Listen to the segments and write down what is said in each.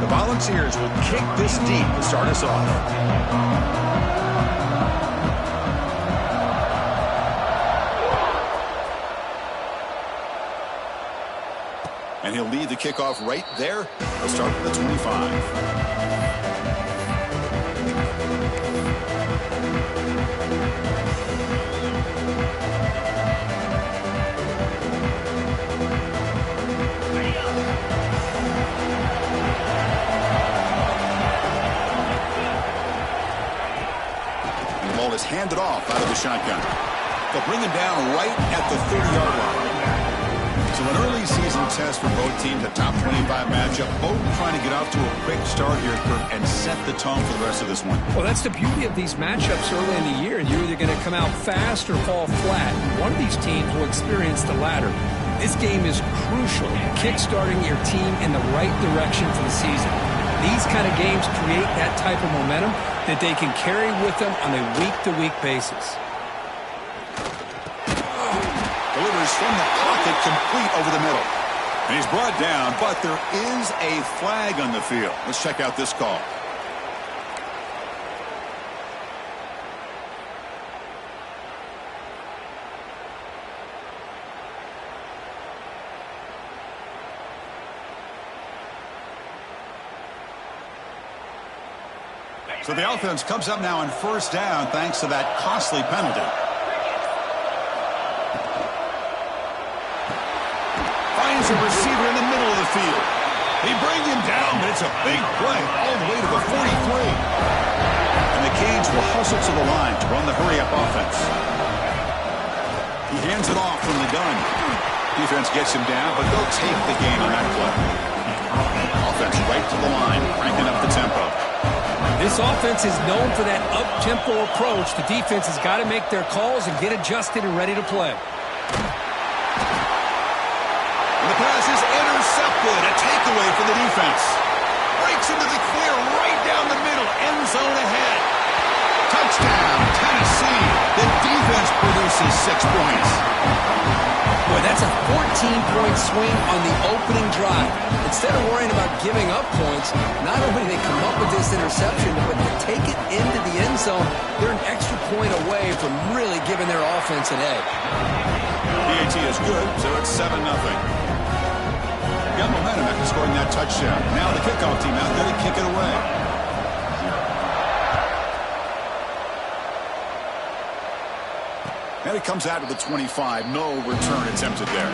The Volunteers will kick this deep to start us off. And he'll lead the kickoff right there. He'll start with the 25. The ball is handed off out of the shotgun. They'll bring him down right at the 30-yard line. So an early season test for both teams, a top 25 matchup. Both trying to get off to a quick start here, Kirk, and set the tone for the rest of this one. Well, that's the beauty of these matchups early in the year. You're either going to come out fast or fall flat. One of these teams will experience the latter. This game is crucial, kick-starting your team in the right direction for the season. These kind of games create that type of momentum that they can carry with them on a week-to-week basis. Delivers from the pocket, complete over the middle. And he's brought down, but there is a flag on the field. Let's check out this call. So the offense comes up now on first down thanks to that costly penalty. Finds a receiver in the middle of the field. They bring him down, but it's a big play all the way to the 43. And the Canes will hustle to the line to run the hurry-up offense. He hands it off from the gun. Defense gets him down, but they'll take the gain on that play. Offense right to the line, cranking up the tempo. This offense is known for that up-tempo approach. The defense has got to make their calls and get adjusted and ready to play. And the pass is intercepted. A takeaway for the defense. Breaks into the clear right down the middle. End zone ahead. Touchdown, Tennessee. The defense produces 6 points. Boy, that's a 14-point swing on the opening drive. Instead of worrying about giving up points, not only do they come up with this interception, but to take it into the end zone, they're an extra point away from really giving their offense an edge. PAT is good, so it's 7-0. Got momentum after scoring that touchdown. Now the kickoff team out there to kick it away. And it comes out to the 25. No return attempted there.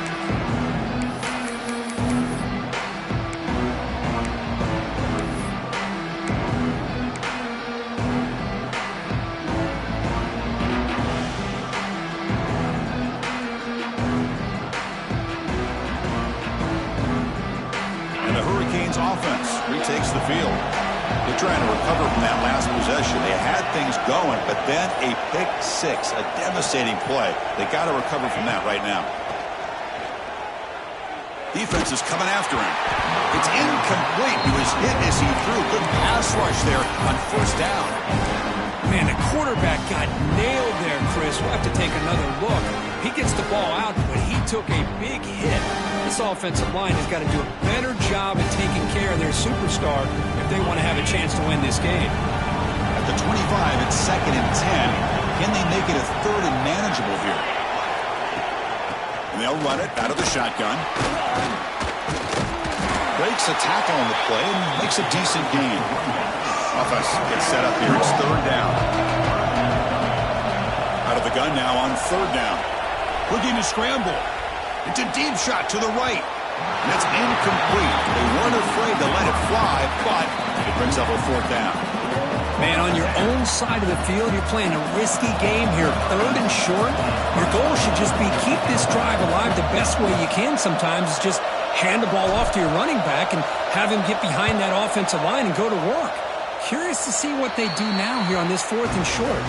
And the Hurricanes offense retakes the field. They're trying to recover from that last possession. They had things going, but then a pick six, a devastating play. They got to recover from that right now. Defense is coming after him. It's incomplete. He was hit as he threw. Good pass rush there on first down. Man, the quarterback got nailed there, Chris. We'll have to take another look. He gets the ball out, but he took a big hit. This offensive line has got to do a better job at taking care of their superstar if they want to have a chance to win this game. At the 25, it's 2nd and 10. Can they make it a 3rd and manageable here? And they'll run it out of the shotgun. Breaks a tackle on the play and makes a decent gain. Offense gets set up here. It's 3rd down. Out of the gun now on 3rd down. Looking to scramble. It's a deep shot to the right. And it's incomplete. They weren't afraid to let it fly, but it brings up a 4th down. Man, on your own side of the field, you're playing a risky game here. 3rd and short. Your goal should just be keep this drive alive the best way you can sometimes is just hand the ball off to your running back and have him get behind that offensive line and go to work. Curious to see what they do now here on this 4th and short.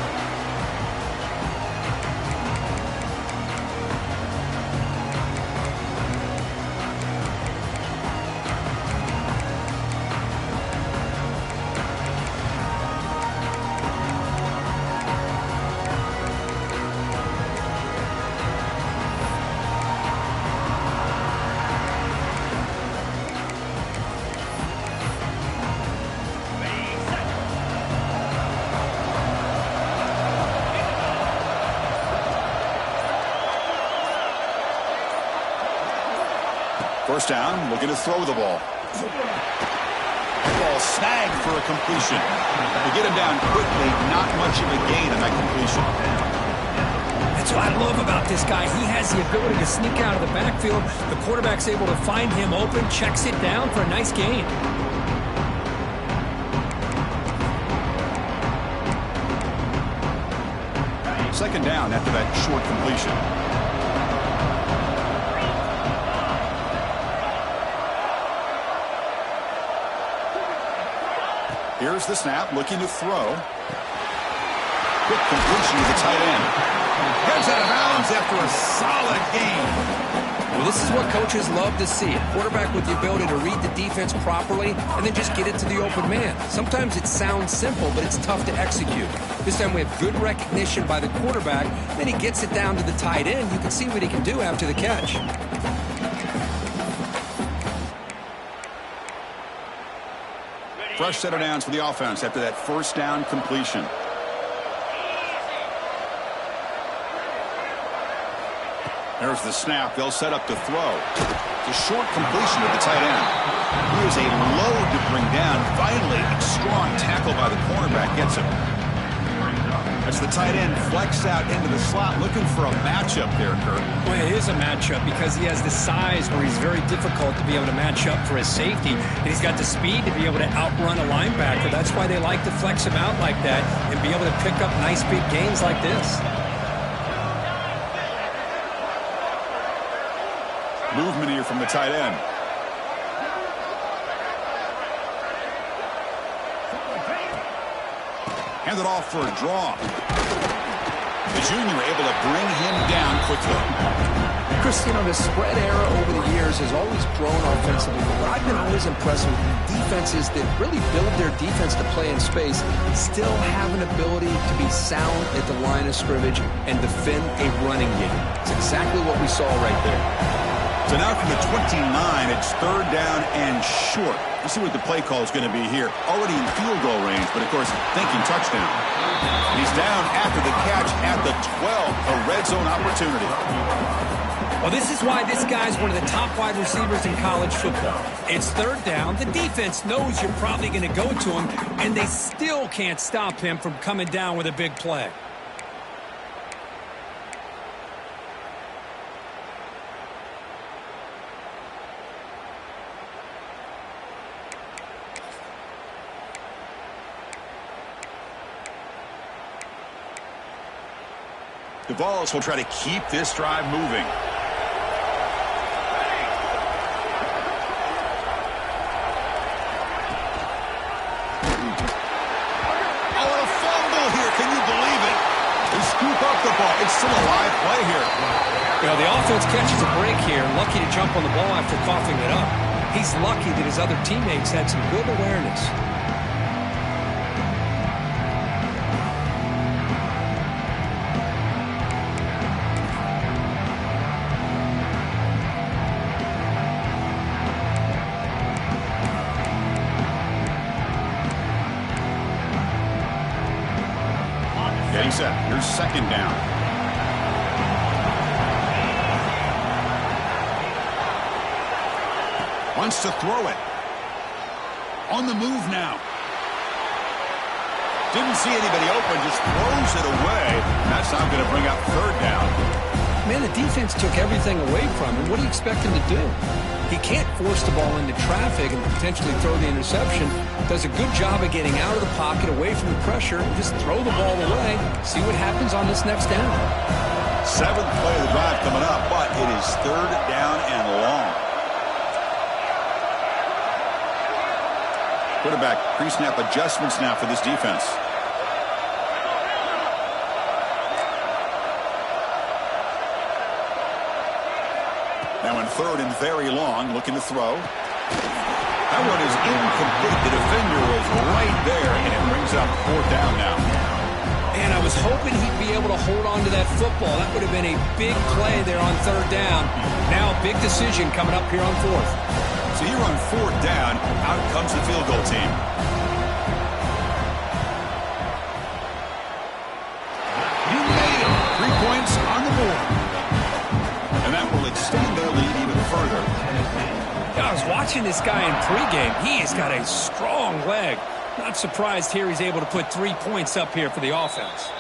First down, looking to throw the ball. Ball snagged for a completion. They get him down quickly, not much of a gain on that completion. That's what I love about this guy. He has the ability to sneak out of the backfield. The quarterback's able to find him open, checks it down for a nice gain. Second down after that short completion. Here's the snap, looking to throw. Quick completion to the tight end. Gets out of bounds after a solid gain. Well, this is what coaches love to see. A quarterback with the ability to read the defense properly and then just get it to the open man. Sometimes it sounds simple, but it's tough to execute. This time we have good recognition by the quarterback. Then he gets it down to the tight end. You can see what he can do after the catch. Fresh set of downs for the offense after that first down completion. There's the snap. They'll set up to throw. It's a short completion to the tight end. Here's a load to bring down. Finally, a strong tackle by the cornerback gets him. As the tight end flex out into the slot, looking for a matchup there, Kurt. Well, it is a matchup because he has the size where he's very difficult to be able to match up for his safety. And he's got the speed to be able to outrun a linebacker. That's why they like to flex him out like that and be able to pick up nice big gains like this. Movement here from the tight end. Handed off for a draw. The junior able to bring him down quickly. Chris, you know, the spread era over the years has always grown offensively, but I've been always impressed with defenses that really build their defense to play in space, still have an ability to be sound at the line of scrimmage and defend a running game. It's exactly what we saw right there. So now from the 29, it's third down and short. Let's see what the play call is going to be here. Already in field goal range, but of course, thinking touchdown. He's down after the catch at the 12, a red zone opportunity. Well, this is why this guy's one of the top wide receivers in college football. It's third down. The defense knows you're probably going to go to him, and they still can't stop him from coming down with a big play. The Vols will try to keep this drive moving. Oh, a fumble here. Can you believe it? They scoop up the ball. It's still a live play here. You know, the offense catches a break here, lucky to jump on the ball after coughing it up. He's lucky that his other teammates had some good awareness. Getting set. Here's second down. Wants to throw it. On the move now. Didn't see anybody open, just throws it away. That's not going to bring up third down. Man, the defense took everything away from him. What do you expect him to do? He can't force the ball into traffic and potentially throw the interception. Does a good job of getting out of the pocket, away from the pressure, and just throw the ball away. See what happens on this next down. Seventh play of the drive coming up, but it is third down and long. Quarterback pre-snap adjustments now for this defense. Now in third and very long, looking to throw. That one is incomplete. The defender was right there, and it brings up fourth down now. And I was hoping he'd be able to hold on to that football. That would have been a big play there on third down. Now a big decision coming up here on fourth. So you're on fourth down. Out comes the field goal team. You made it. 3 points on the board. And that will extend their lead even further. Watching this guy in pregame, he has got a strong leg. Not surprised here he's able to put 3 points up here for the offense.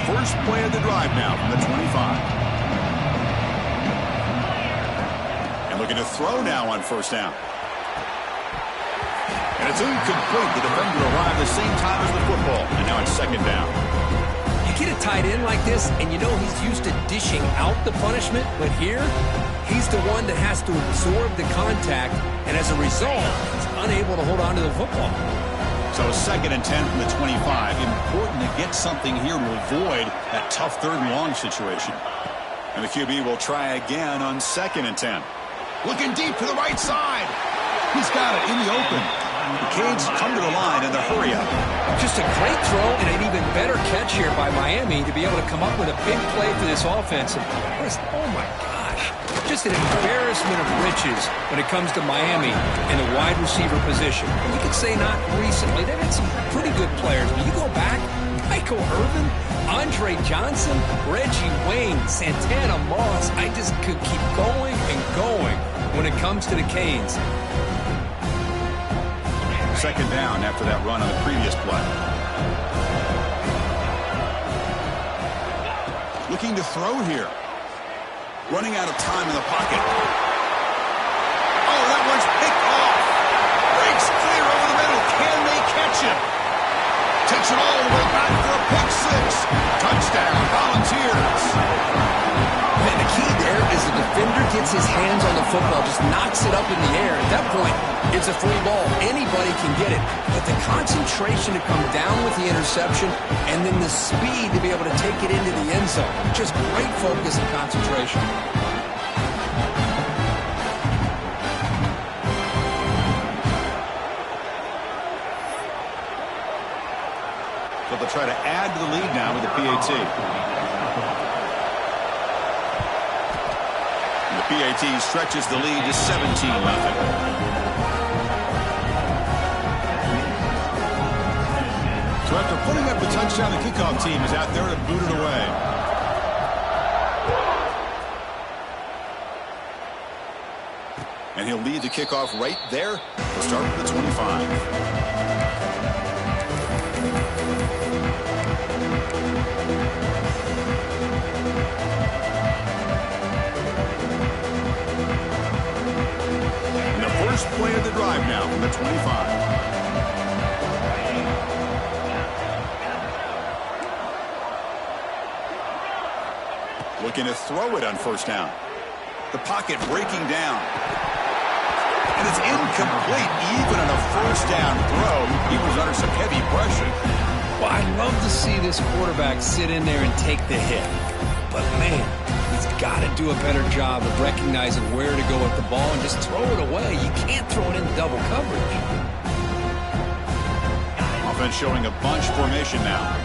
First play of the drive now from the 25. And looking to throw now on first down. And it's incomplete. The defender arrived the same time as the football. And now it's second down. You get a tight end like this, and you know he's used to dishing out the punishment. But here, he's the one that has to absorb the contact. And as a result, he's unable to hold on to the football. So 2nd and 10 from the 25. Important to get something here to avoid that tough 3rd and long situation. And the QB will try again on 2nd and 10. Looking deep to the right side. He's got it in the open. The Canes come to the line in the hurry up. Just a great throw and an even better catch here by Miami to be able to come up with a big play for this offense. And oh my gosh, just an embarrassment of riches when it comes to Miami in the wide receiver position. And we could say not recently, they've had some pretty good players. But you go back, Michael Irvin, Andre Johnson, Reggie Wayne, Santana Moss. I just could keep going and going when it comes to the Canes. Second down after that run on the previous play. Looking to throw here. Running out of time in the pocket. Oh, that one's picked off. Breaks clear over the middle. Can they catch him? Takes it all the way back for a pick 6. Touchdown, Volunteers. Man, the key there is the defender gets his hands on the football, just knocks it up in the air. At that point, it's a free ball. Anybody can get it. But the concentration to come down with the interception and then the speed to be able to take it into the end zone. Just great focus and concentration. So they'll try to add to the lead now with the PAT. And the PAT stretches the lead to 17-0. So after putting up the touchdown, the kickoff team is out there to boot it away. And he'll lead the kickoff right there. We'll start with the 25. First play of the drive now from the 25. Looking to throw it on first down. The pocket breaking down. And it's incomplete. Even on a first down throw, he was under some heavy pressure. Well, I'd love to see this quarterback sit in there and take the hit. But, man, he's got to do a better job of recognizing where to go with the ball and just throw it away. You can't throw it in double coverage. Offense showing a bunch formation now.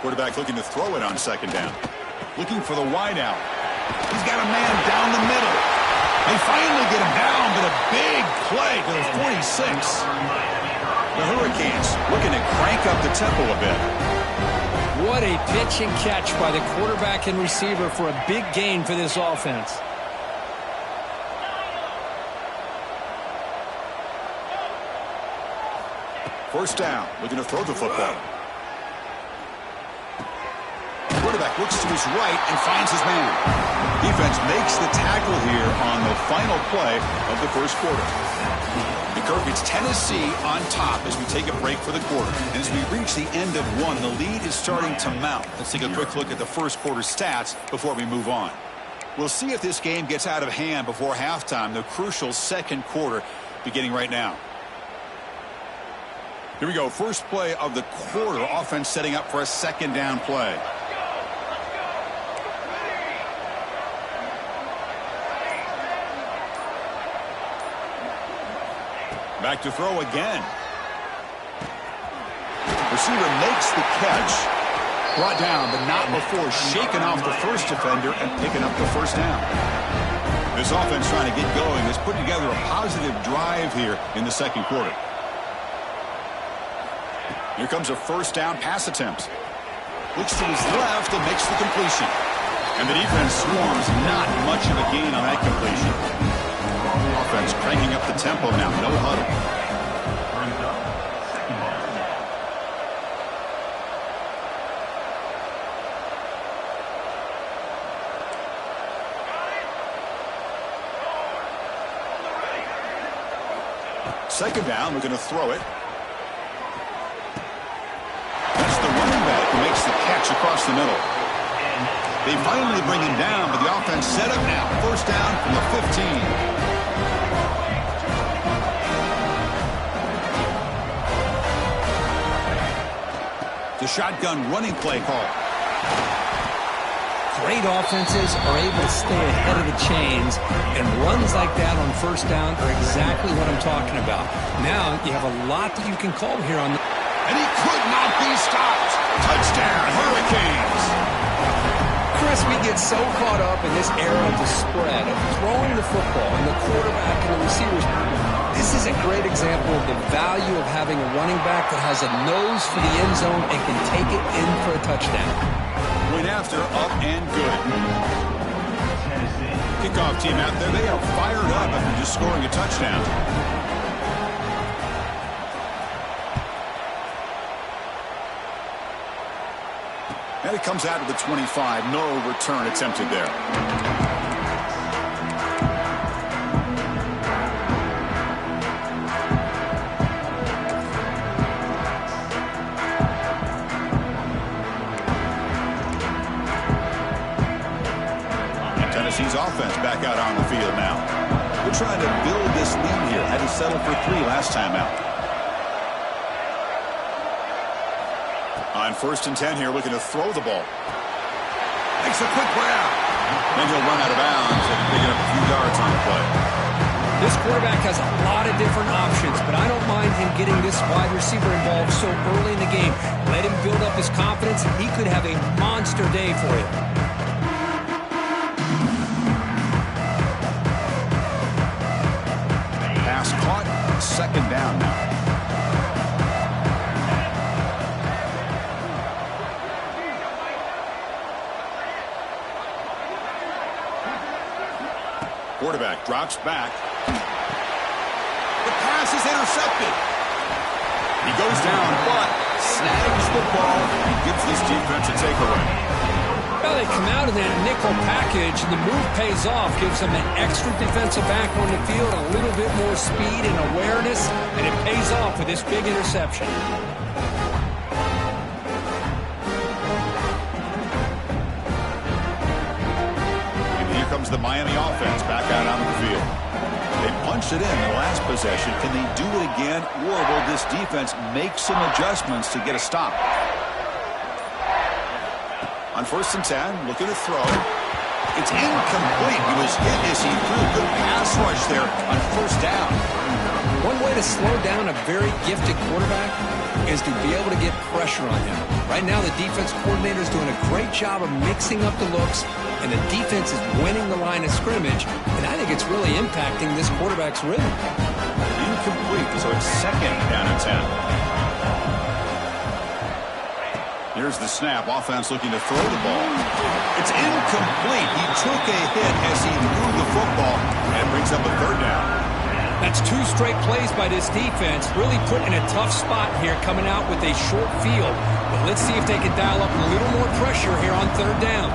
Quarterback looking to throw it on second down. Looking for the wide out. He's got a man down the middle. They finally get him down, but a big play to the 46. The Hurricanes looking to crank up the tempo a bit. What a pitch and catch by the quarterback and receiver for a big gain for this offense. First down, looking to throw the football. Quarterback looks to his right and finds his man. Defense makes the tackle here on the final play of the first quarter. And Kirk, it's Tennessee on top as we take a break for the quarter. And as we reach the end of one, the lead is starting to mount. Let's take a quick look at the first quarter stats before we move on. We'll see if this game gets out of hand before halftime, the crucial second quarter beginning right now. Here we go, first play of the quarter. Offense setting up for a second down play. Back to throw again. Receiver makes the catch. Brought down, but not before shaking off the first defender and picking up the first down. This offense trying to get going is putting together a positive drive here in the second quarter. Here comes a first down pass attempt. Looks to his left and makes the completion. And the defense swarms, not much of a gain on that completion. Offense cranking up the tempo now, no huddle. Second down, we're going to throw it. That's the running back who makes the catch across the middle. They finally bring him down, but the offense set up now. First down from the 15. The shotgun running play call. Great offenses are able to stay ahead of the chains, and runs like that on first down are exactly what I'm talking about. Now you have a lot that you can call here on the... And he could not be stopped. Touchdown, Hurricanes. Chris, we get so caught up in this era of the spread, of throwing the football and the quarterback and the receivers. This is a great example of the value of having a running back that has a nose for the end zone and can take it in for a touchdown. Point after, up and good. Kickoff team out there, they are fired up after just scoring a touchdown. And it comes out to the 25. No return attempted there. Tennessee's offense back out on the field now. We're trying to build this lead here. Had to settle for 3 last time out. On first and 10 here, looking to throw the ball. Makes a quick grab. Then he'll run out of bounds and pick up a few yards on the play. This quarterback has a lot of different options, but I don't mind him getting this wide receiver involved so early in the game. Let him build up his confidence. He could have a monster day for you. Pass caught. Second down now. Quarterback drops back. The pass is intercepted. He goes down, but snags the ball and gives this defense a takeaway. Well, they come out in that nickel package, and the move pays off, gives them an extra defensive back on the field, a little bit more speed and awareness, and it pays off with this big interception. Comes the Miami offense back out onto the field. They punched it in the last possession. Can they do it again, or will this defense make some adjustments to get a stop? On first and 10, looking to throw. It's incomplete. He was hit as he threw. Good pass rush there on first down. One way to slow down a very gifted quarterback is to be able to get pressure on him. Right now, the defense coordinator is doing a great job of mixing up the looks, and the defense is winning the line of scrimmage, and I think it's really impacting this quarterback's rhythm. Incomplete, so it's second down and 10. Here's the snap. Offense looking to throw the ball. It's incomplete. He took a hit as he threw the football, and brings up a third down. That's 2 straight plays by this defense, really put in a tough spot here coming out with a short field. But let's see if they can dial up a little more pressure here on third down.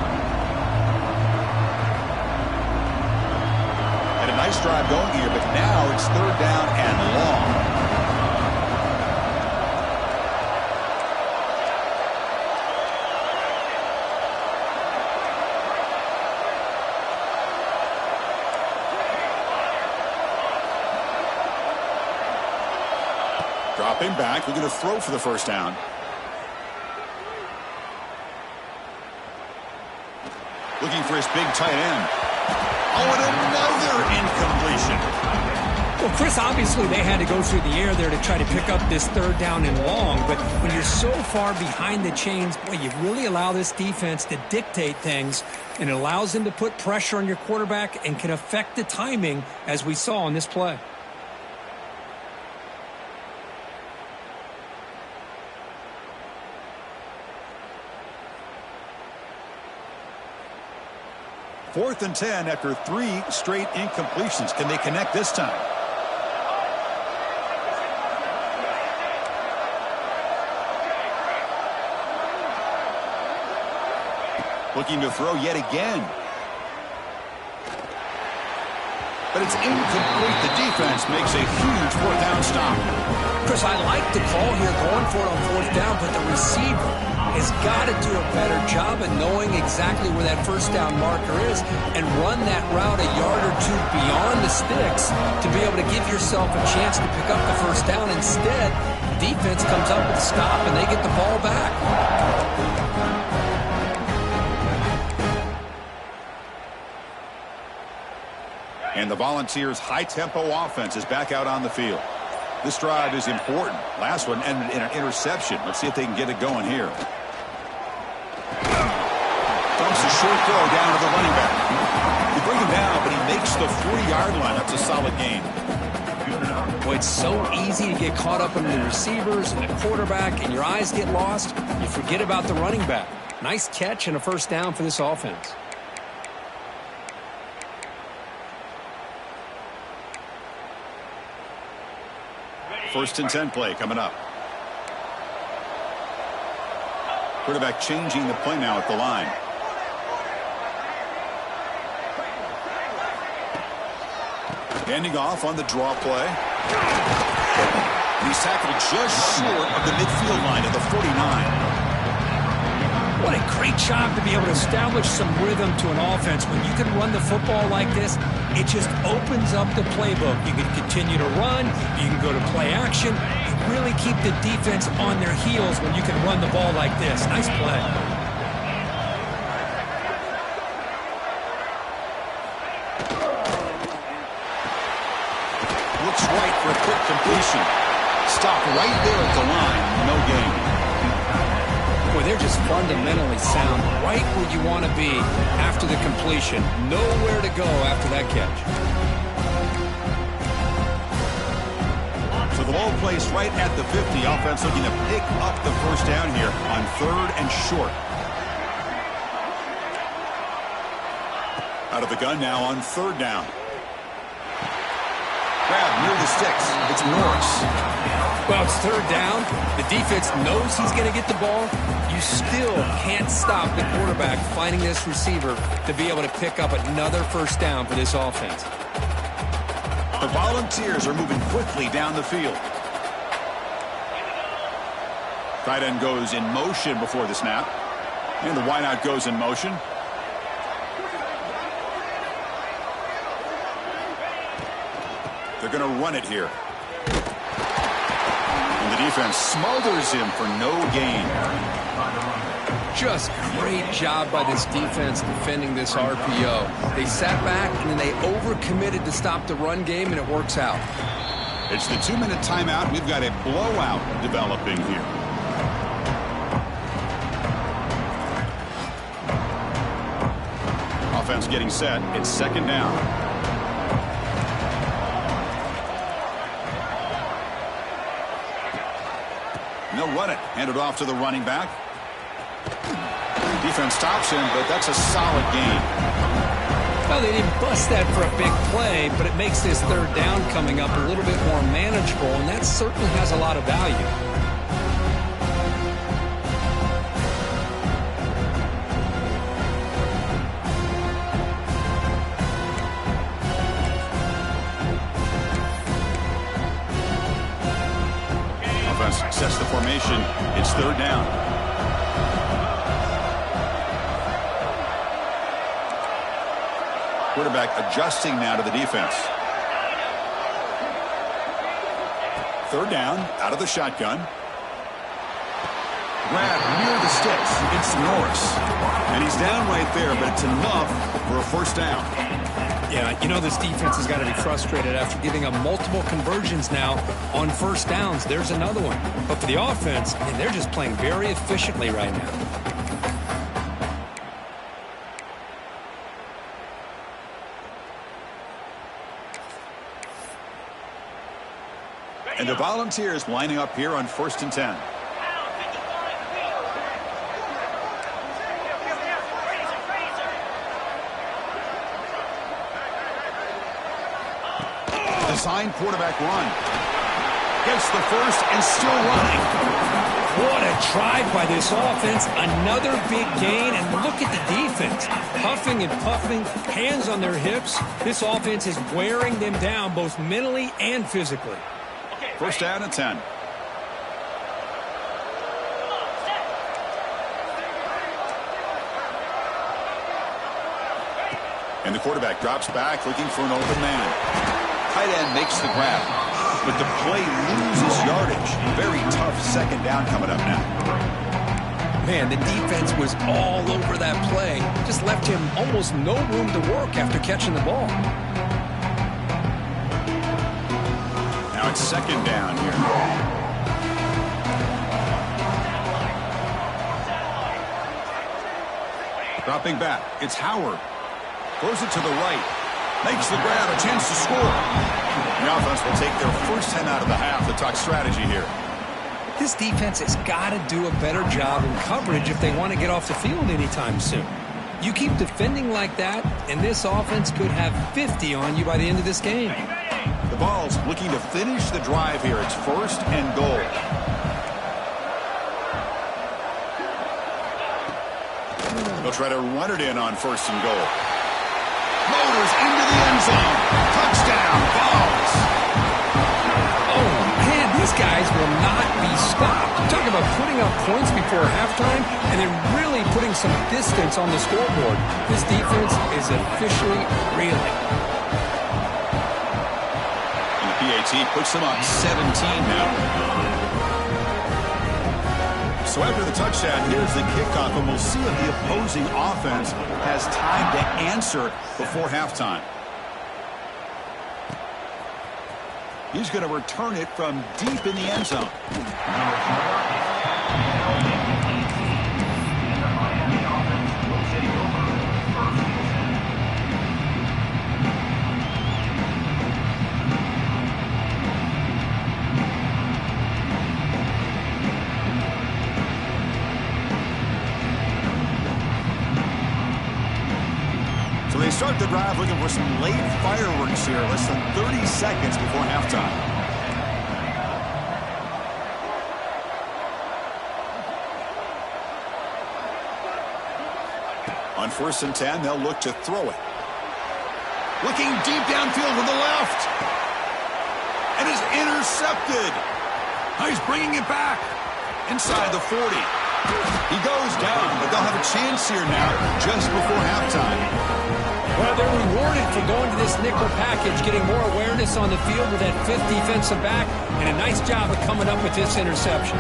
And a nice drive going here, but now it's third down and long. Dropping back, we're going to throw for the first down. Looking for his big tight end. Oh, and another incompletion. Well, Chris, obviously they had to go through the air there to try to pick up this third down and long, but when you're so far behind the chains, boy, you really allow this defense to dictate things, and it allows them to put pressure on your quarterback and can affect the timing, as we saw on this play. Fourth and 10 after 3 straight incompletions. Can they connect this time? Looking to throw yet again. But it's incomplete. The defense makes a huge fourth down stop. Chris, I like the call here going for it on fourth down, but the receiver has got to do a better job of knowing exactly where that first down marker is and run that route a yard or two beyond the sticks to be able to give yourself a chance to pick up the first down. Instead, the defense comes up with a stop and they get the ball back. And the Volunteers' high-tempo offense is back out on the field. This drive is important. Last one ended in an interception. Let's see if they can get it going here. Dumps a short throw down to the running back. They bring him down, but he makes the 40-yard line. That's a solid gain. Boy, it's so easy to get caught up in the receivers and the quarterback, and your eyes get lost. You forget about the running back. Nice catch and a first down for this offense. First and 10 play coming up. Quarterback changing the play now at the line. Handing off on the draw play. He's tackled just short of the midfield line at the 49. What a great job to be able to establish some rhythm to an offense. When you can run the football like this, it just opens up the playbook. You can continue to run. You can go to play action. You really keep the defense on their heels when you can run the ball like this. Nice play. Looks right for a quick completion. Stop right there at the line. No gain. Boy, they're just fundamentally sound, right where you want to be after the completion. Nowhere to go after that catch. So the ball placed right at the 50. Offense looking to pick up the first down here on 3rd and short. Out of the gun now on 3rd down. Grab near the sticks. It's Norris. Well, it's 3rd down. The defense knows he's going to get the ball. You still can't stop the quarterback finding this receiver to be able to pick up another first down for this offense. The Volunteers are moving quickly down the field. Tight end goes in motion before the snap. And the wideout goes in motion. They're going to run it here. And the defense smothers him for no gain. Just great job by this defense defending this RPO. They sat back and then they overcommitted to stop the run game, and it works out. It's the 2-minute timeout. We've got a blowout developing here. Offense getting set. It's 2nd down. They'll run it. Hand it off to the running back. Defense stops him, but that's a solid gain. Well, they didn't bust that for a big play, but it makes this 3rd down coming up a little bit more manageable, and that certainly has a lot of value. Offense sets the formation. It's 3rd down. Quarterback adjusting now to the defense. 3rd down, out of the shotgun. Grab near the sticks. It's Norris. And he's down right there, but it's enough for a first down. Yeah, you know this defense has got to be frustrated after giving up multiple conversions now on first downs. There's another one. But for the offense, and they're just playing very efficiently right now. And the Volunteers lining up here on 1st and 10. Design quarterback run. Gets the first and still running. What a drive by this offense. Another big gain, and look at the defense. Puffing and puffing, hands on their hips. This offense is wearing them down both mentally and physically. First down and 10. And the quarterback drops back looking for an open man. Tight end makes the grab, but the play loses yardage. Very tough second down coming up now. Man, the defense was all over that play. Just left him almost no room to work after catching the ball. Now it's second down here. Dropping back, it's Howard. Throws it to the right. Makes the grab, a chance to score. The offense will take their first 10 out of the half to talk strategy here. This defense has got to do a better job in coverage if they want to get off the field anytime soon. You keep defending like that, and this offense could have 50 on you by the end of this game. The Vols looking to finish the drive here. It's 1st and goal. They'll try to run it in on 1st and goal. Motors into the end zone. Touchdown, Vols. Oh, man, these guys will not be stopped. Talking about putting up points before halftime and then really putting some distance on the scoreboard. This defense is officially reeling. And the PAT puts them on 17 now. So after the touchdown, here's the kickoff, and we'll see if the opposing offense has time to answer before halftime. He's going to return it from deep in the end zone. They start the drive looking for some late fireworks here. Less than 30 seconds before halftime. On 1st and 10, they'll look to throw it. Looking deep downfield with the left. And is intercepted. He's bringing it back inside the 40. He goes down, but they'll have a chance here now just before halftime. Well, they're rewarded for going to this nickel package, getting more awareness on the field with that 5th defensive back, and a nice job of coming up with this interception.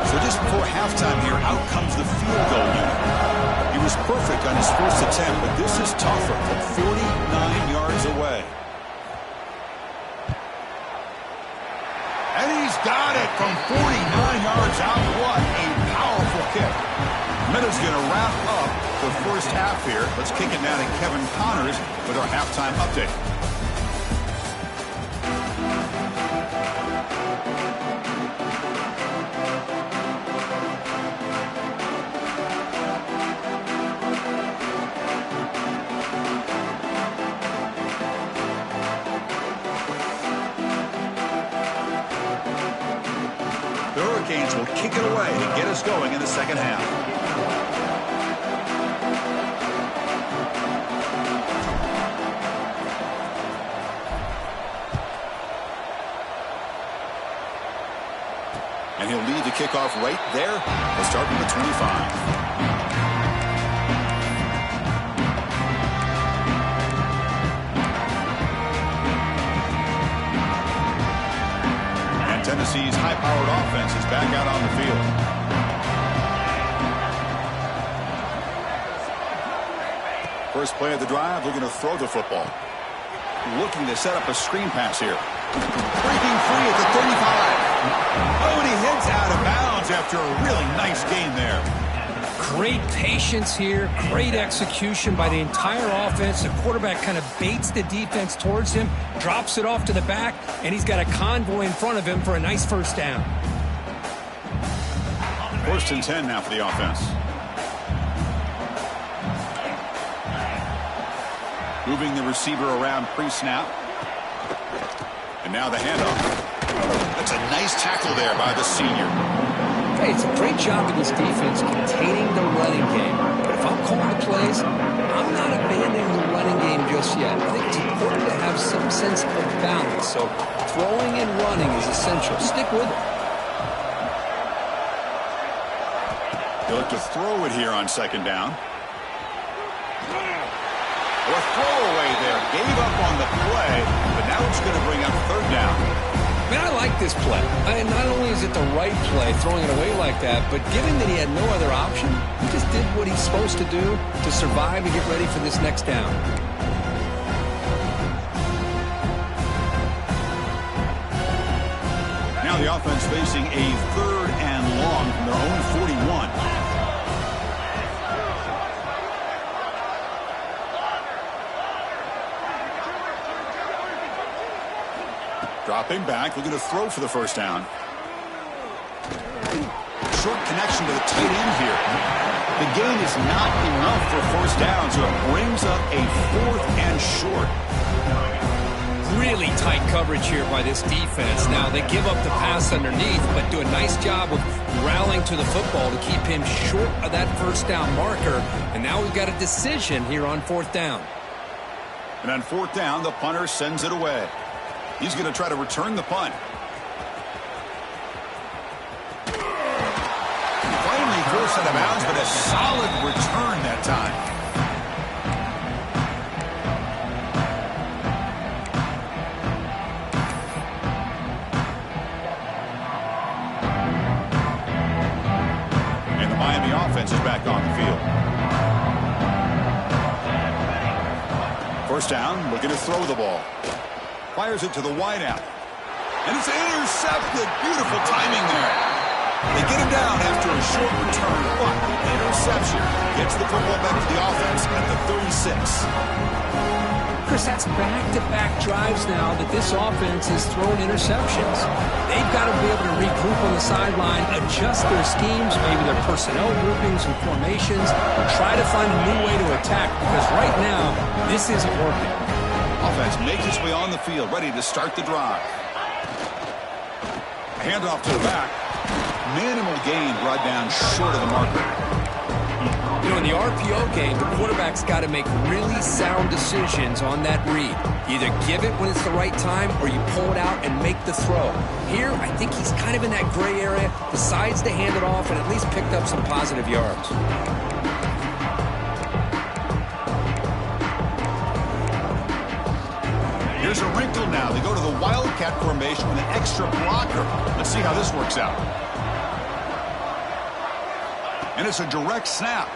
So just before halftime here, out comes the field goal unit. He was perfect on his first attempt, but this is tougher from 49 yards away. And he's got it from 49 yards out. What a powerful kick. Minutes going to wrap up the first half here. Let's kick it now to Kevin Connors with our halftime update. The Hurricanes will kick it away to get us going in the second half. And he'll lead the kickoff right there. We'll start with the 25. Tennessee's high-powered offense is back out on the field. First play of the drive, looking to throw the football. Looking to set up a screen pass here. Breaking free at the 35. Oh, and he heads out of bounds after a really nice gain there. Great patience here, great execution by the entire offense. The quarterback kind of baits the defense towards him, drops it off to the back, and he's got a convoy in front of him for a nice first down. 1st and 10 now for the offense. Moving the receiver around pre-snap. And now the handoff. That's a nice tackle there by the senior. Hey, it's a great job of this defense containing the running game. But if I'm calling the plays, I'm not abandoning the running game just yet. I think it's important to have some sense of balance. So throwing and running is essential. Stick with it. They'll look to throw it here on 2nd down. A throwaway there. Gave up on the play, but now it's going to bring up 3rd down. Man, I like this play. Not only is it the right play, throwing it away like that, but given that he had no other option, he just did what he's supposed to do to survive and get ready for this next down. Now the offense facing a 3rd and long from their own 41. Dropping back, looking to throw for the first down. Short connection to the tight end here. The gain is not enough for 1st down, so it brings up a 4th and short. Really tight coverage here by this defense. Now, they give up the pass underneath, but do a nice job of rallying to the football to keep him short of that 1st down marker. And now we've got a decision here on 4th down. And on 4th down, the punter sends it away. He's going to try to return the punt. Finally forced out of bounds, but a solid return that time. And the Miami offense is back on the field. 1st down, looking to throw the ball. Fires it to the wideout. And it's intercepted. Beautiful timing there. They get him down after a short return, but the interception gets the football back to the offense at the 36. Chris, that's back-to-back drives now that this offense has thrown interceptions. They've got to be able to regroup on the sideline, adjust their schemes, maybe their personnel groupings and formations, try to find a new way to attack, because right now, this isn't working. Offense makes its way on the field, ready to start the drive. Handoff to the back. Minimal gain brought down short of the marker. You know, in the RPO game, the quarterback's got to make really sound decisions on that read. Either give it when it's the right time or you pull it out and make the throw. Here, I think he's kind of in that gray area, decides to hand it off and at least picked up some positive yards. Here's a wrinkle now. They go to the Wildcat formation with an extra blocker. Let's see how this works out. And it's a direct snap.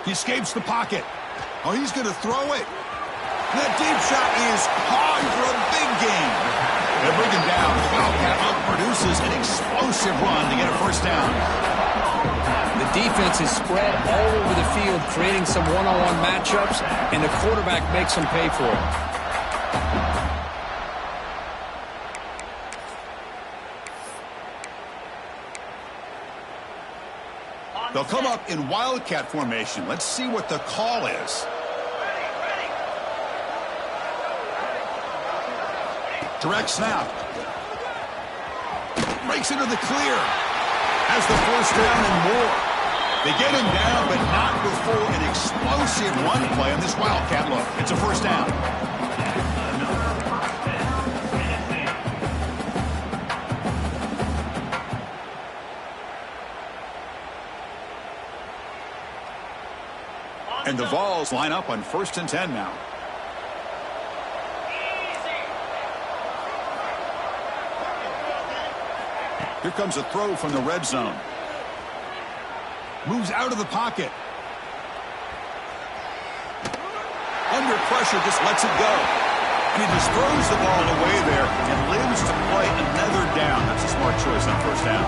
He escapes the pocket. Oh, he's going to throw it. That deep shot is caught for a big gain. They bring him down. The Wildcat outproduces an explosive run to get a 1st down. The defense is spread all over the field, creating some one-on-one matchups, and the quarterback makes them pay for it. They'll come up in Wildcat formation. Let's see what the call is. Direct snap. Breaks into the clear. Has the 1st down and more. They get him down, but not before an explosive run play on this Wildcat look. It's a 1st down. And the Vols line up on 1st and 10 now. Here comes a throw from the red zone. Moves out of the pocket. under pressure, just lets it go. And he just throws the ball away there and lives to play another down. That's a smart choice on first down.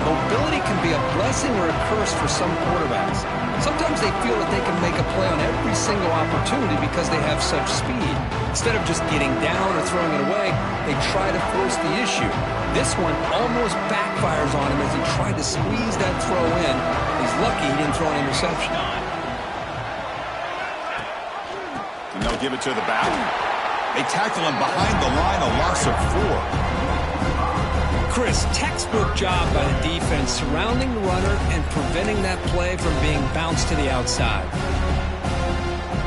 Mobility can be a blessing or a curse for some quarterbacks. Sometimes they feel that they can make a play on every single opportunity because they have such speed. Instead of just getting down or throwing it away, they try to force the issue. This one almost backfires on him as he tried to squeeze that throw in. He's lucky he didn't throw an interception. And they'll give it to the back. They tackle him behind the line, a loss of 4. Chris, textbook job by the defense surrounding the runner and preventing that play from being bounced to the outside.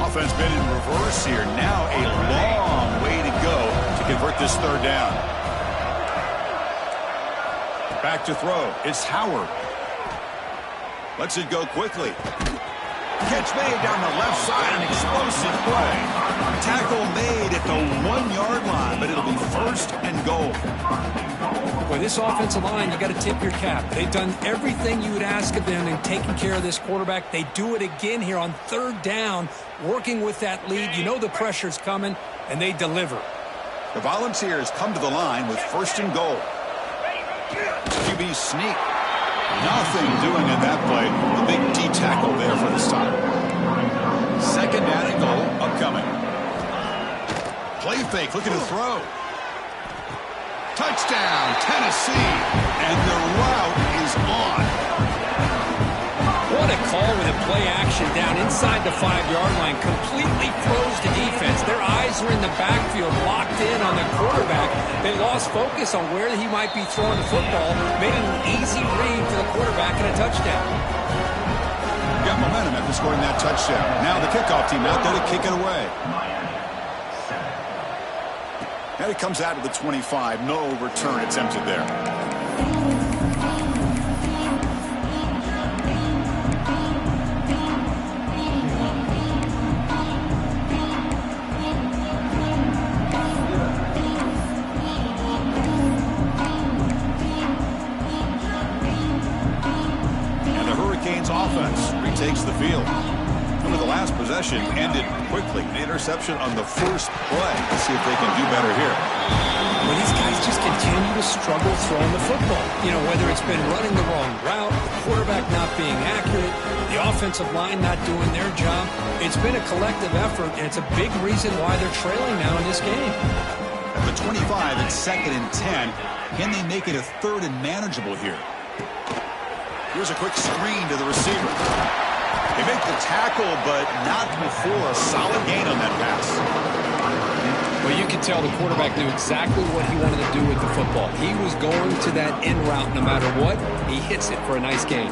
Offense been in reverse here. Now a long way to go to convert this third down. Back to throw. It's Howard. Lets it go quickly. Catch made down the left side, an explosive play. Tackle made at the 1-yard line, but it'll be first and goal. Boy, this offensive line, you got to tip your cap. They've done everything you would ask of them in taking care of this quarterback. They do it again here on third down, working with that lead. You know the pressure's coming, and they deliver. The Volunteers come to the line with first and goal. QB sneak. Nothing doing in that play. The big D tackle there for the stop. Second down and goal upcoming. Play fake, looking to throw. Touchdown, Tennessee. And the route is on. What a call with a play action down inside the 5-yard line. Completely froze the defense. Their eyes were in the backfield, locked in on the quarterback. They lost focus on where he might be throwing the football. Made it an easy read for the quarterback and a touchdown. Got momentum after scoring that touchdown. Now the kickoff team out there to kick it away. And it comes out of the 25. No return attempted there. Offense retakes the field. Remember, the last possession ended quickly. An interception on the first play. Let's see if they can do better here. Well, these guys just continue to struggle throwing the football. You know, whether it's been running the wrong route, the quarterback not being accurate, the offensive line not doing their job. It's been a collective effort, and it's a big reason why they're trailing now in this game. At the 25, it's 2nd and 10. Can they make it a 3rd and manageable here? Here's a quick screen to the receiver. They make the tackle, but not before a solid gain on that pass. Well, you can tell the quarterback knew exactly what he wanted to do with the football. He was going to that in route no matter what. He hits it for a nice gain.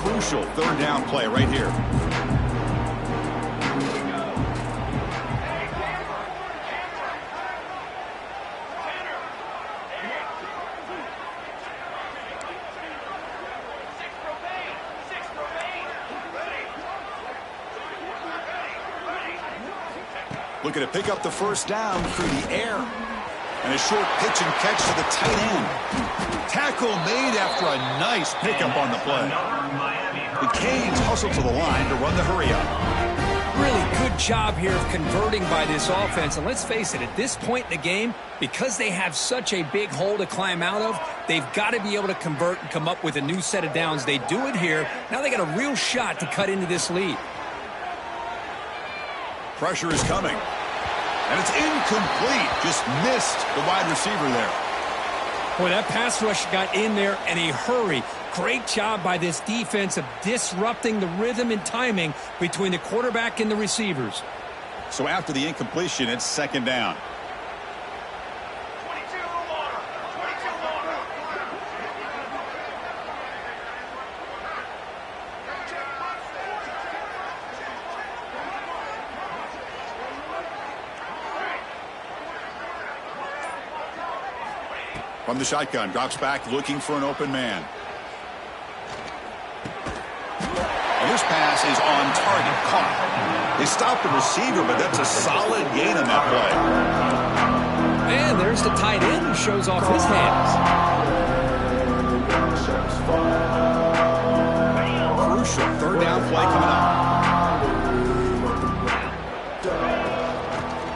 Crucial 3rd down play right here. Looking to pick up the first down through the air. And a short pitch and catch to the tight end. Tackle made after a nice pickup on the play. The Canes hustle to the line to run the hurry up. Really good job here of converting by this offense. And let's face it, at this point in the game, because they have such a big hole to climb out of, they've got to be able to convert and come up with a new set of downs. They do it here. Now they got a real shot to cut into this lead. Pressure is coming. And it's incomplete. Just missed the wide receiver there. Boy, that pass rush got in there in a hurry. Great job by this defense of disrupting the rhythm and timing between the quarterback and the receivers. So after the incompletion, it's 2nd down. From the shotgun, drops back looking for an open man. And this pass is on target, caught. They stopped the receiver, but that's a solid gain on that play. And there's the tight end who shows off his hands. crucial third down play coming up.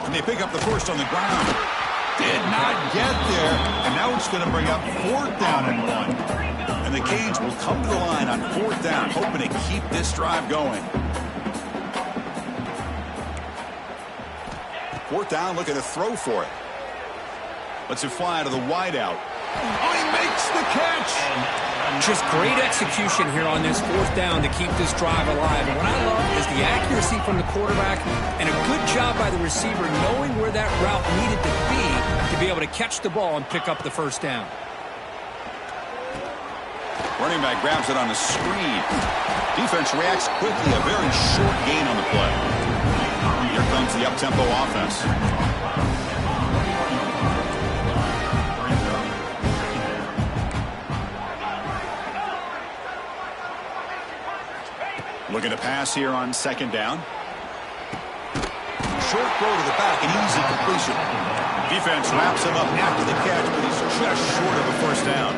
And they pick up the first on the ground. Did not get there. And now it's going to bring up fourth down and 1. And the Canes will come to the line on fourth down, hoping to keep this drive going. Fourth down, looking to throw for it. Lets it fly to the wideout. Oh, he makes the catch. Just great execution here on this fourth down to keep this drive alive. And what I love is the accuracy from the quarterback and a good job by the receiver knowing where that route needed to be able to catch the ball and pick up the first down. Running back grabs it on the screen. Defense reacts quickly. A very short gain on the play. Here comes the up-tempo offense. Looking to pass here on second down. Short throw to the back, an easy completion. Defense wraps him up after the catch, but he's just short of a first down.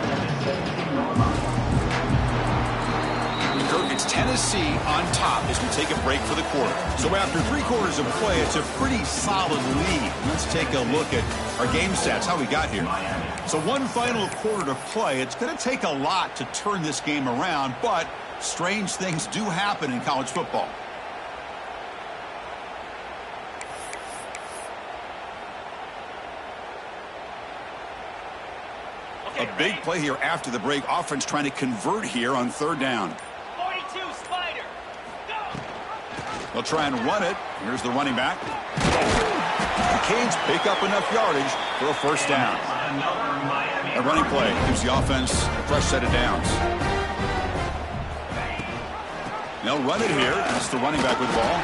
Kirk, it's Tennessee on top as we take a break for the quarter. So after 3 quarters of play, it's a pretty solid lead. Let's take a look at our game stats, how we got here. So one final quarter to play. It's going to take a lot to turn this game around, but strange things do happen in college football. A big play here after the break. Offense trying to convert here on third down. 42, Spider. Go. They'll try and run it. Here's the running back. The Canes pick up enough yardage for a first down. A running play gives the offense a fresh set of downs. They'll run it here. That's the running back with the ball.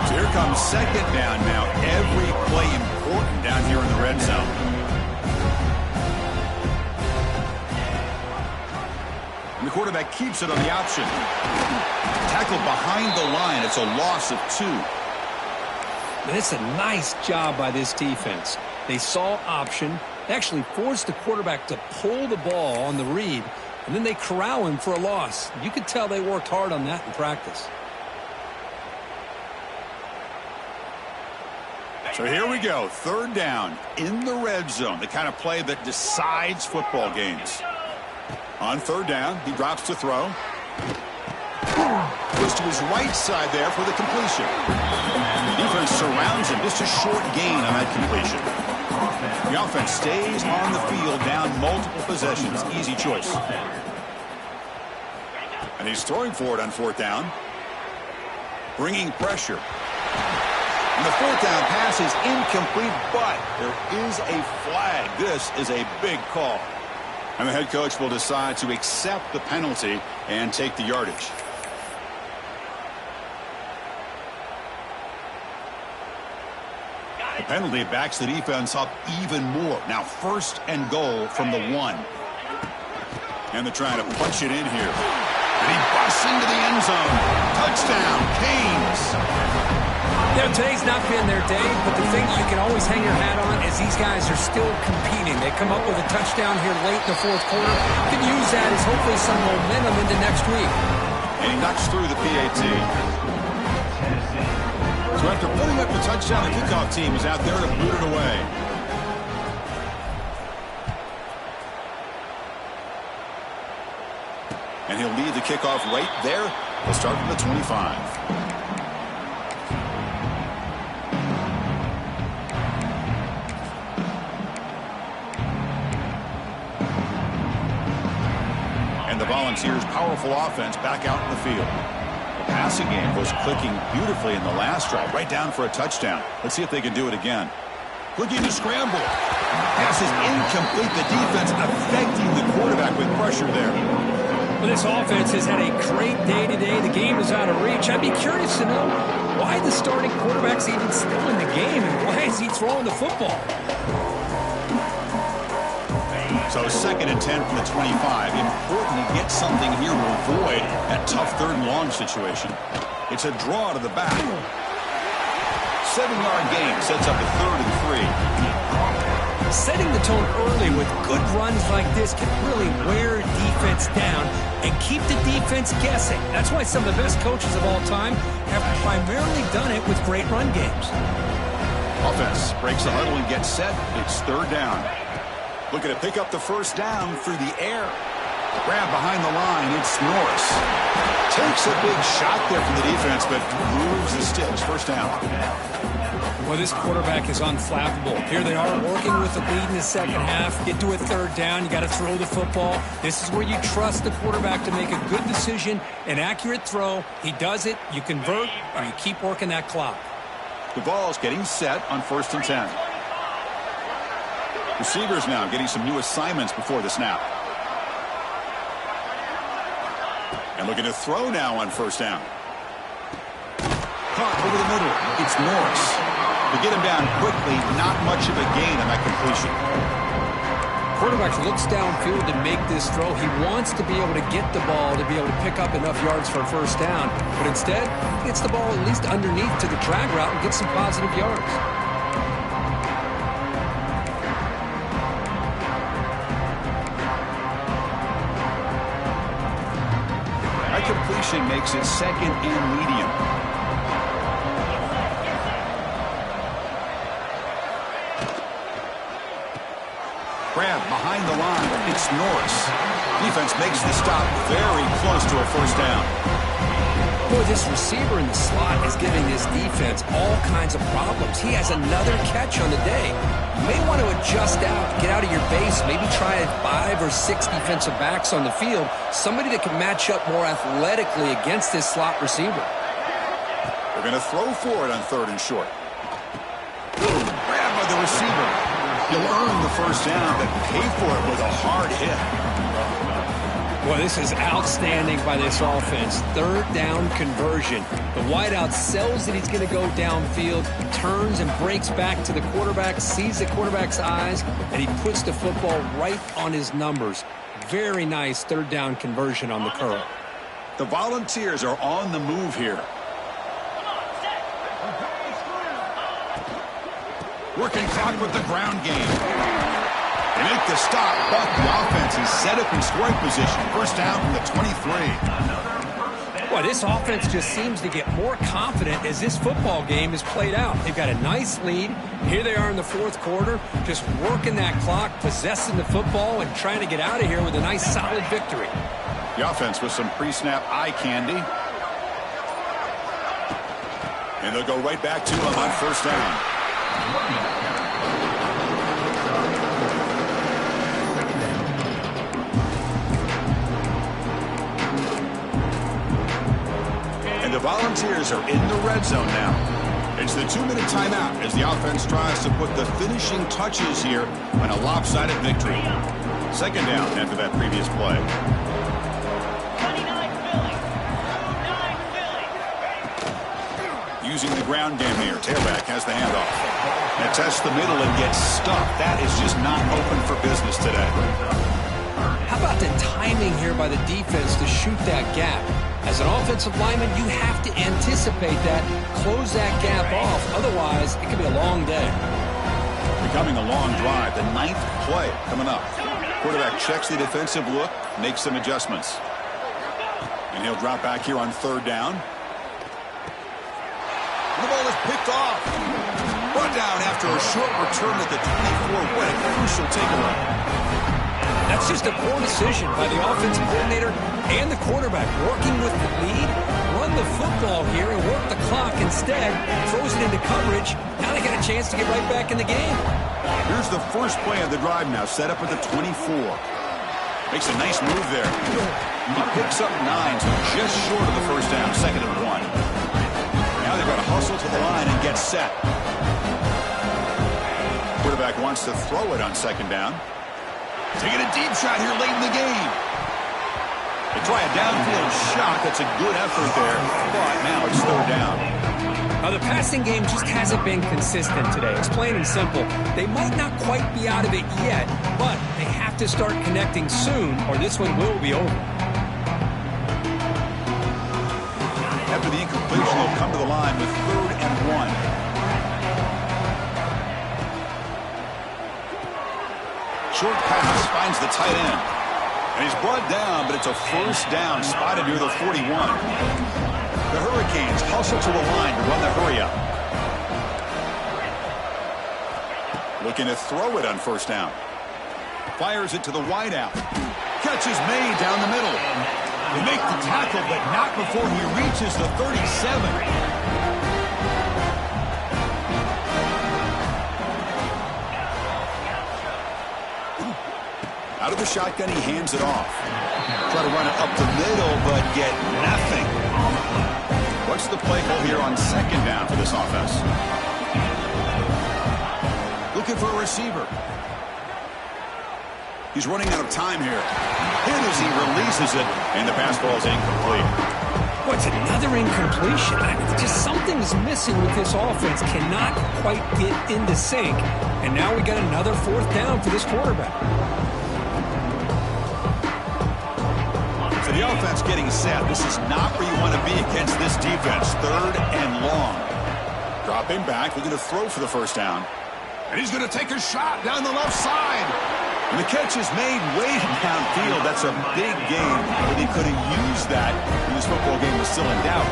So here comes second down now. Every play important down here in the red zone. And the quarterback keeps it on the option. Tackled behind the line. It's a loss of 2. And it's a nice job by this defense. They saw option. They actually forced the quarterback to pull the ball on the read. And then they corral him for a loss. You could tell they worked hard on that in practice. So here we go. Third down in the red zone. The kind of play that decides football games. On third down, he drops to throw. Goes to his right side there for the completion. Defense surrounds him. Just a short gain on that completion. The offense stays on the field down multiple possessions. Easy choice. And he's throwing for it on fourth down. Bringing pressure. And the fourth down pass is incomplete, but there is a flag. This is a big call. And the head coach will decide to accept the penalty and take the yardage. The penalty backs the defense up even more. Now first and goal from the 1. And they're trying to punch it in here. And he busts into the end zone. Touchdown, Canes. You know, today's not been their day, but the thing you can always hang your hat on is these guys are still competing. They come up with a touchdown here late in the fourth quarter. You can use that as hopefully some momentum into next week. And he knocks through the PAT. So after putting up the touchdown, the kickoff team is out there to boot it away. And he'll lead the kickoff right there. We'll start from the 25. And the Volunteers' powerful offense back out in the field. The passing game was clicking beautifully in the last drive, right down for a touchdown. Let's see if they can do it again. Looking to scramble. Pass is incomplete. The defense affecting the quarterback with pressure there. Well, this offense has had a great day today. The game is out of reach. I'd be curious to know why the starting quarterback's even still in the game and why is he throwing the football? So second and 10 from the 25. Important to get something here to avoid that tough third and long situation. It's a draw to the back. 7-yard gain sets up a 3rd and 3. Setting the tone early with good runs like this can really wear defense down and keep the defense guessing. That's why some of the best coaches of all time have primarily done it with great run games. Offense breaks the huddle and gets set. It's third down. Looking to pick up the first down through the air. Grab behind the line. It's Norris. Takes a big shot there from the defense, but moves the sticks. First down. Well, this quarterback is unflappable. Here they are working with the lead in the second half. Get to a third down. You got to throw the football. This is where you trust the quarterback to make a good decision, an accurate throw. He does it. You convert, or you keep working that clock. The ball's getting set on 1st and 10. Receivers now getting some new assignments before the snap. And looking to throw now on 1st down. Caught over the middle. It's Norris. To get him down quickly, not much of a gain on that completion. Quarterback looks downfield to make this throw. He wants to be able to get the ball to be able to pick up enough yards for a first down. But instead, he gets the ball at least underneath to the drag route and gets some positive yards. That completion makes it 2nd and medium. Grab behind the line. It's Norris. Defense makes the stop very close to a first down. Boy, this receiver in the slot is giving this defense all kinds of problems. He has another catch on the day. You may want to adjust out, get out of your base, maybe try 5 or 6 defensive backs on the field, somebody that can match up more athletically against this slot receiver. They're going to throw for it on 3rd and short. Grab by the receiver. He'll earn the first down, but pay for it with a hard hit. Well, this is outstanding by this offense. 3rd down conversion. The wideout sells that he's going to go downfield, turns and breaks back to the quarterback, sees the quarterback's eyes, and he puts the football right on his numbers. Very nice 3rd down conversion on the curl. The Volunteers are on the move here. Working clock with the ground game. They make the stop, but the offense is set up in scoring position. First down from the 23. Boy, this offense just seems to get more confident as this football game is played out. They've got a nice lead. Here they are in the 4th quarter, just working that clock, possessing the football, and trying to get out of here with a nice, solid victory. The offense with some pre-snap eye candy. And they'll go right back to him on first down. And the Volunteers are in the red zone now. It's the 2-minute timeout as the offense tries to put the finishing touches here on a lopsided victory. 2nd down after that previous play. 29 Philly. Using the ground game here. Tailback has the handoff. And tests the middle and gets stuffed. That is just not open for business today. How about the timing here by the defense to shoot that gap? As an offensive lineman, you have to anticipate that, close that gap off. Otherwise, it could be a long day. Becoming a long drive. The 9th play coming up. Quarterback checks the defensive look, makes some adjustments. And he'll drop back here on 3rd down. The ball is picked off. Brought down after a short return at the 24. What a crucial takeaway. That's just a poor decision by the offensive coordinator and the quarterback. Working with the lead, run the football here and work the clock instead. Throws it into coverage. Now they got a chance to get right back in the game. Here's the first play of the drive now, set up at the 24. Makes a nice move there. He picks up 9, so just short of the first down, 2nd and 1. Now they've got to hustle to the line and get set. Quarterback wants to throw it on 2nd down. Taking a deep shot here late in the game. They try a downfield shot. That's a good effort there, but now it's 3rd down. Now, the passing game just hasn't been consistent today. It's plain and simple. They might not quite be out of it yet, but they have to start connecting soon, or this one will be over. After the incompletion, they'll come to the line with 3rd and 1. Short pass finds the tight end. And he's brought down, but it's a first down spotted near the 41. The Hurricanes hustle to the line to run the hurry up. Looking to throw it on first down. Fires it to the wideout. Catch is made down the middle. They make the tackle, but not before he reaches the 37. Out of the shotgun, he hands it off. Try to run it up the middle, but get nothing. What's the play call here on second down for this offense? Looking for a receiver. He's running out of time here. Hit as he releases it, and the pass ball is incomplete. What's another incompletion? Just something's missing with this offense. Cannot quite get into sync. And now we got another fourth down for this quarterback. So the offense getting set. This is not where you want to be against this defense. Third and long. Dropping back, looking to throw for the first down. And he's going to take a shot down the left side. And the catch is made way downfield. That's a big gain, but he could have used that when this football game was still in doubt.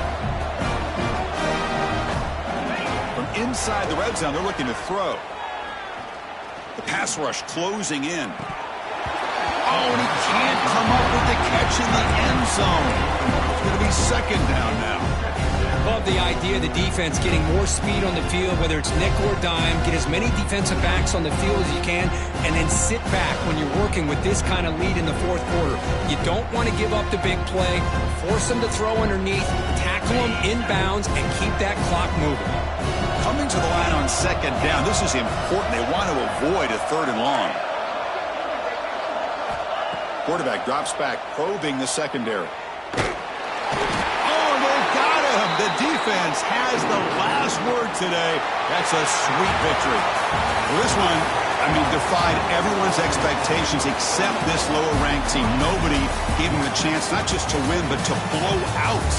From inside the red zone, they're looking to throw. The pass rush closing in. Oh, and he can't come up with the catch in the end zone. It's going to be second down now. Love the idea of the defense getting more speed on the field, whether it's nickel or dime. Get as many defensive backs on the field as you can, and then sit back when you're working with this kind of lead in the fourth quarter. You don't want to give up the big play. Force them to throw underneath, tackle them inbounds, and keep that clock moving. Coming to the line on second down, this is important. They want to avoid a third and long. Quarterback drops back, probing the secondary. The defense has the last word today. That's a sweet victory. Well, this one, defied everyone's expectations except this lower-ranked team. Nobody gave them a chance not just to win, but to blow out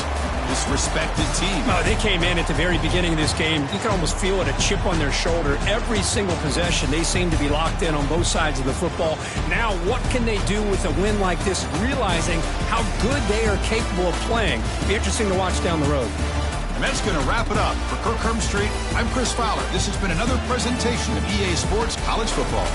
this respected team. Oh, they came in at the very beginning of this game. You can almost feel it, a chip on their shoulder. Every single possession, they seem to be locked in on both sides of the football. Now, what can they do with a win like this, realizing how good they are capable of playing? Be interesting to watch down the road. And that's going to wrap it up. For Kirk Street, I'm Chris Fowler. This has been another presentation of EA Sports College Football.